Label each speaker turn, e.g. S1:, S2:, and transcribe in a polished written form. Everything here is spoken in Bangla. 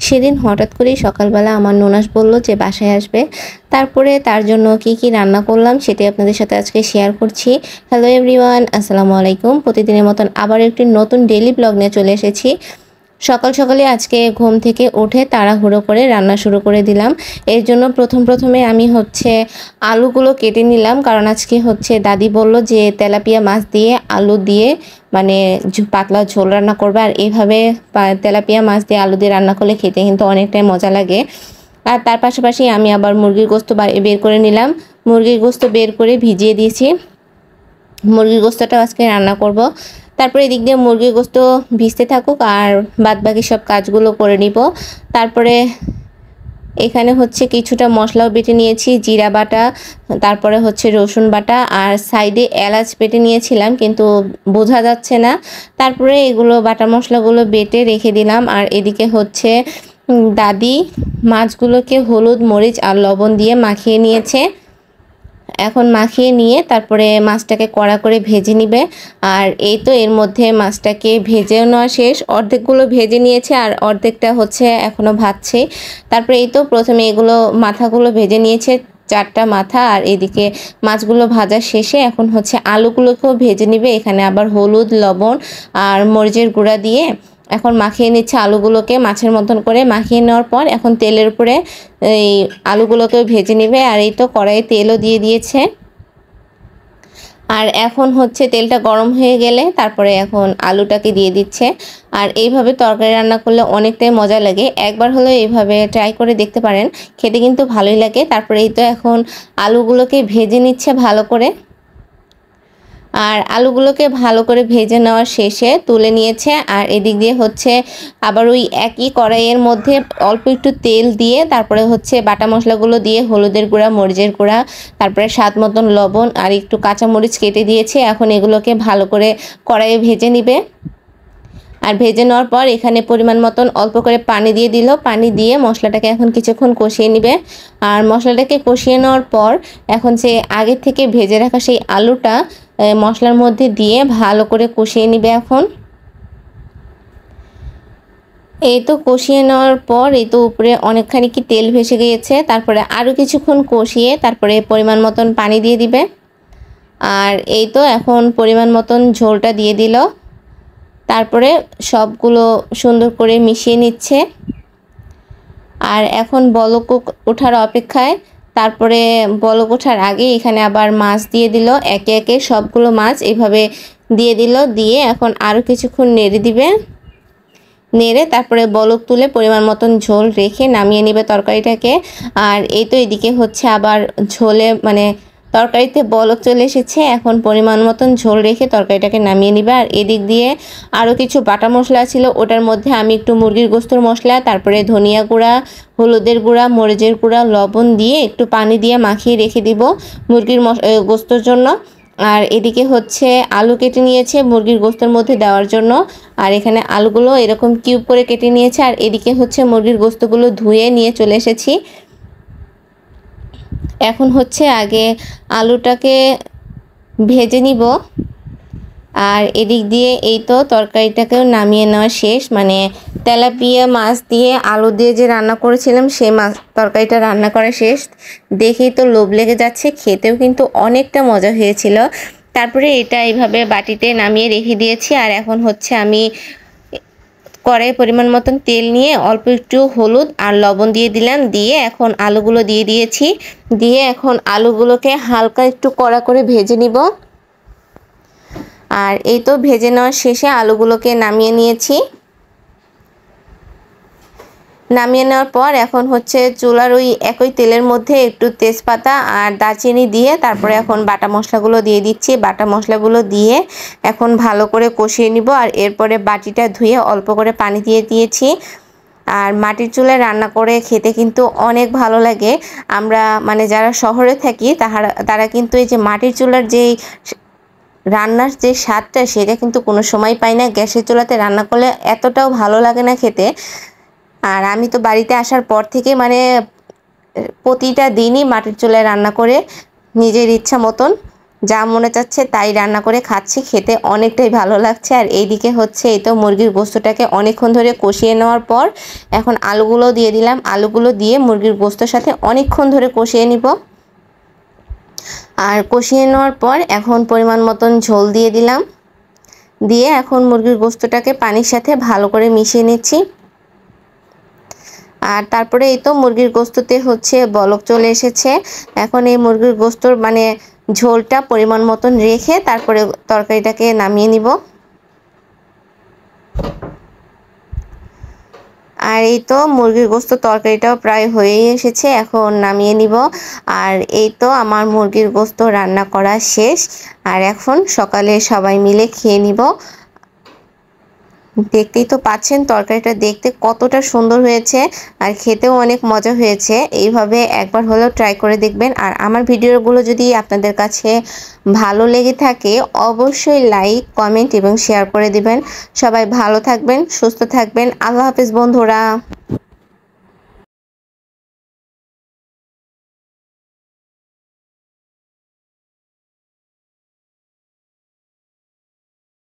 S1: সেদিন হঠাৎ করেই সকালবেলা আমার ননাস বলল যে বাসায় আসবে। তারপরে তার জন্য কি, কি রান্না করলাম সেটাই আপনাদের সাথে আজকে শেয়ার করছি। হ্যালো এভরিওয়ান, আসসালামু আলাইকুম। প্রতিদিনের মতন আবার একটি নতুন ডেইলি ব্লগ নিয়ে চলে এসেছি। সকাল সকালে আজকে ঘুম থেকে উঠে তাড়াহুড়ো করে রান্না শুরু করে দিলাম। এর জন্য প্রথমে আমি আলুগুলো কেটে নিলাম, কারণ আজকে দাদি বলল যে তেলাপিয়া মাছ দিয়ে আলু দিয়ে মানে পাতলা ঝোল রান্না করবে। আর এইভাবে তেলাপিয়া মাছ দিয়ে আলু দিয়ে রান্না করলে খেতে কিন্তু অনেকটাই মজা লাগে। আর তার পাশাপাশি আমি আবার মুরগির গোস্ত বের করে নিলাম। মুরগির গোস্ত বের করে ভিজিয়ে দিয়েছি। মুরগির গোস্তটা আজকে রান্না করব। তারপরে এদিক দিয়ে মুরগির গোস্ত ভিজতে থাকুক আর বাদবাকি সব কাজগুলো করে নিব। তারপরে এখানে কিছুটা মশলাও বেটে নিয়েছি, জিরা বাটা, তারপরে রসুন বাটা, আর সাইডে এলাচ বেটে নিয়েছিলাম কিন্তু বোঝা যাচ্ছে না। তারপরে এগুলো বাটা মশলাগুলো বেটে রেখে দিলাম। আর এদিকে দাদি মাছগুলোকে হলুদ মরিচ আর লবণ দিয়ে মাখিয়ে নিয়েছে। এখন মাখিয়ে নিয়ে তারপরে মাছটাকে কড়া করে ভেজে নিবে। আর এই তো এর মধ্যে মাছটাকে ভেজেও নেওয়া শেষ, অর্ধেকগুলো ভেজে নিয়েছে আর অর্ধেকটা এখনো ভাজছে। তারপরে এই তো প্রথমে এগুলো মাথাগুলো ভেজে নিয়েছে, 4টা মাথা। আর এদিকে মাছগুলো ভাজা শেষে এখন আলুগুলোকেও ভেজে নিবে। এখানে আবার হলুদ লবণ আর মরিচের গুঁড়া দিয়ে এখন মাখিয়ে নিচ্ছে আলুগুলোকে, মাছের মতন করে মাখিয়ে নেওয়ার পর এখন তেলের উপরে এই আলুগুলোকেও ভেজে নেবে। আর এই তো কড়াইয়ে তেলও দিয়ে দিয়েছে। আর এখন তেলটা গরম হয়ে গেলে তারপরে এখন আলুটাকে দিয়ে দিচ্ছে। আর এইভাবে তরকারি রান্না করলে অনেকটাই মজা লাগে, একবার হলেও এইভাবে ট্রাই করে দেখতে পারেন, খেতে কিন্তু ভালোই লাগে। তারপরে এই তো এখন আলুগুলোকে ভেজে নিচ্ছে ভালো করে। আর আলুগুলোকে ভালো করে ভেজে নেওয়ার শেষে তুলে নিয়েছে। আর এদিক দিয়ে আবার ওই একই কড়াইয়ের মধ্যে অল্প একটু তেল দিয়ে তারপরে বাটা মশলাগুলো দিয়ে হলুদের গুঁড়া মরিচের গুঁড়া তারপরে স্বাদ মতন লবণ আর একটু কাঁচামরিচ কেটে দিয়েছে। এখন এগুলোকে ভালো করে কড়াইয়ে ভেজে নিবে। আর ভেজে নেওয়ার পর এখানে পরিমাণ মতন অল্প করে পানি দিয়ে দিল। পানি দিয়ে মশলাটাকে এখন কিছুক্ষণ কষিয়ে নিবে। আর মশলাটাকে কষিয়ে নেওয়ার পর এখন আগে থেকে ভেজে রাখা সেই আলুটা মশলার মধ্যে দিয়ে ভালো করে কষিয়ে নিবে। এখন এই তো কষিয়ে নেওয়ার পর এই তো উপরে অনেকখানি কি তেল ভেসে গিয়েছে। তারপরে আরও কিছুক্ষণ কষিয়ে তারপরে পরিমাণ মতন পানি দিয়ে দিবে। আর এই তো এখন পরিমাণ মতন ঝোলটা দিয়ে দিল। তারপরে সবগুলো সুন্দর করে মিশিয়ে নিচ্ছে। আর এখন বলক ওঠার অপেক্ষায়। তারপরে বলক ওঠার আগে এখানে আবার মাছ দিয়ে দিল, একে একে সবগুলো মাছ এইভাবে দিয়ে দিল। দিয়ে এখন আরও কিছুক্ষণ নেড়ে দিবে। নেড়ে তারপরে বলক তুলে পরিমাণ মতন ঝোল রেখে নামিয়ে নেবে তরকারিটাকে। আর এই তো এদিকে আবার ঝোলে তরকারিতে বলক চলে এসেছে, এখন পরিমাণ মতন ঝোল রেখে তরকারিটাকে নামিয়ে নিবে। আর এদিক দিয়ে আরও কিছু বাটা মশলা ছিল, ওটার মধ্যে আমি একটু মুরগির গোস্তর মশলা, তারপরে ধনিয়া গুঁড়া, হলুদের গুঁড়া, মরিচের গুঁড়া, লবণ দিয়ে একটু পানি দিয়ে মাখিয়ে রেখে দিব মুরগির গোস্তর জন্য। আর এদিকে আলু কেটে নিয়েছে মুরগির গোস্তের মধ্যে দেওয়ার জন্য। আর এখানে আলুগুলো এরকম কিউব করে কেটে নিয়েছে। আর এদিকে মুরগির গোস্তগুলো ধুয়ে নিয়ে চলে এসেছি। এখন আগে আলুটাকে ভেজে নিব। আর এদিক দিয়ে এই তো তরকারিটাকেও নামিয়ে নেওয়া শেষ, তেলাপিয়া মাছ দিয়ে আলু দিয়ে যে রান্না করেছিলাম সেই তরকারিটা রান্না করা শেষ। দেখেই তো লোভ লেগে যাচ্ছে, খেতেও কিন্তু অনেকটা মজা হয়েছিল। তারপরে এটা এইভাবে বাটিতে নামিয়ে রেখে দিয়েছি। আর এখন আমি কড়াই পরিমাণ মতন তেল নিয়ে অল্প একটু হলুদ আর লবণ দিয়ে দিলাম। দিয়ে এখন আলুগুলো দিয়ে দিয়েছি। দিয়ে এখন আলুগুলোকে হালকা একটু কড়া করে ভেজে নিব। আর এই তো ভেজে নেওয়ার শেষে আলুগুলোকে নামিয়ে নিয়েছি। নামিয়ে নেওয়ার পর এখন চুলার ওই একই তেলের মধ্যে একটু তেজপাতা আর দারচিনি দিয়ে তারপরে এখন বাটা মশলাগুলো দিয়ে দিচ্ছি। বাটা মশলাগুলো দিয়ে এখন ভালো করে কষিয়ে নিব। আর এরপরে বাটিটা ধুয়ে অল্প করে পানি দিয়ে দিয়েছি। আর মাটির চুলায় রান্না করে খেতে কিন্তু অনেক ভালো লাগে। আমরা যারা শহরে থাকি তারা কিন্তু এই যে মাটির চুলার যেই রান্নার যে স্বাদটা সেটা কিন্তু কোনো সময় পাই না। গ্যাসের চুলাতে রান্না করলে এতটাও ভালো লাগে না খেতে। আর আমি তো বাড়িতে আসার পর থেকে প্রতিটা দিনই মাটির চুলায় রান্না করে নিজের ইচ্ছা মতন যা মনে চাচ্ছে তাই রান্না করে খাচ্ছি, খেতে অনেকটাই ভালো লাগছে। আর এইদিকে হচ্ছে এই তো মুরগির গোস্তটাকে অনেকক্ষণ ধরে কষিয়ে নেওয়ার পর এখন আলুগুলো দিয়ে দিলাম। আলুগুলো দিয়ে মুরগির গোস্তর সাথে অনেকক্ষণ ধরে কষিয়ে নিব। আর কষিয়ে নেওয়ার পর এখন পরিমাণ মতন ঝোল দিয়ে দিলাম, দিয়ে এখন মুরগির গোস্তটাকে পানির সাথে ভালো করে মিশিয়ে নিচ্ছি। আর তারপরে এই তো মুরগির গোস্ততে হচ্ছে বলক চলে এসেছে। এখন এই মুরগির গোস্তর মানে ঝোলটা পরিমাণ মতন রেখে তারপরে তরকারিটাকে নামিয়ে নিব। আর এই তো মুরগির গোস্ত তরকারিটাও প্রায় হয়েই এসেছে, এখন নামিয়ে নিব। আর এই তো আমার মুরগির গোস্ত রান্না করা শেষ। আর এখন সকালে সবাই মিলে খেয়ে নিব। দেখতেই তো পাচ্ছেন তরকারিটা দেখতে কতটা সুন্দর হয়েছে, আর খেতেও অনেক মজা হয়েছে। এইভাবে একবার হলেও ট্রাই করে দেখবেন। আর আমার ভিডিওগুলো যদি আপনাদের কাছে ভালো লেগে থাকে অবশ্যই লাইক, কমেন্ট এবং শেয়ার করে দিবেন। সবাই ভালো থাকবেন, সুস্থ থাকবেন। আল্লাহ হাফেজ বন্ধুরা।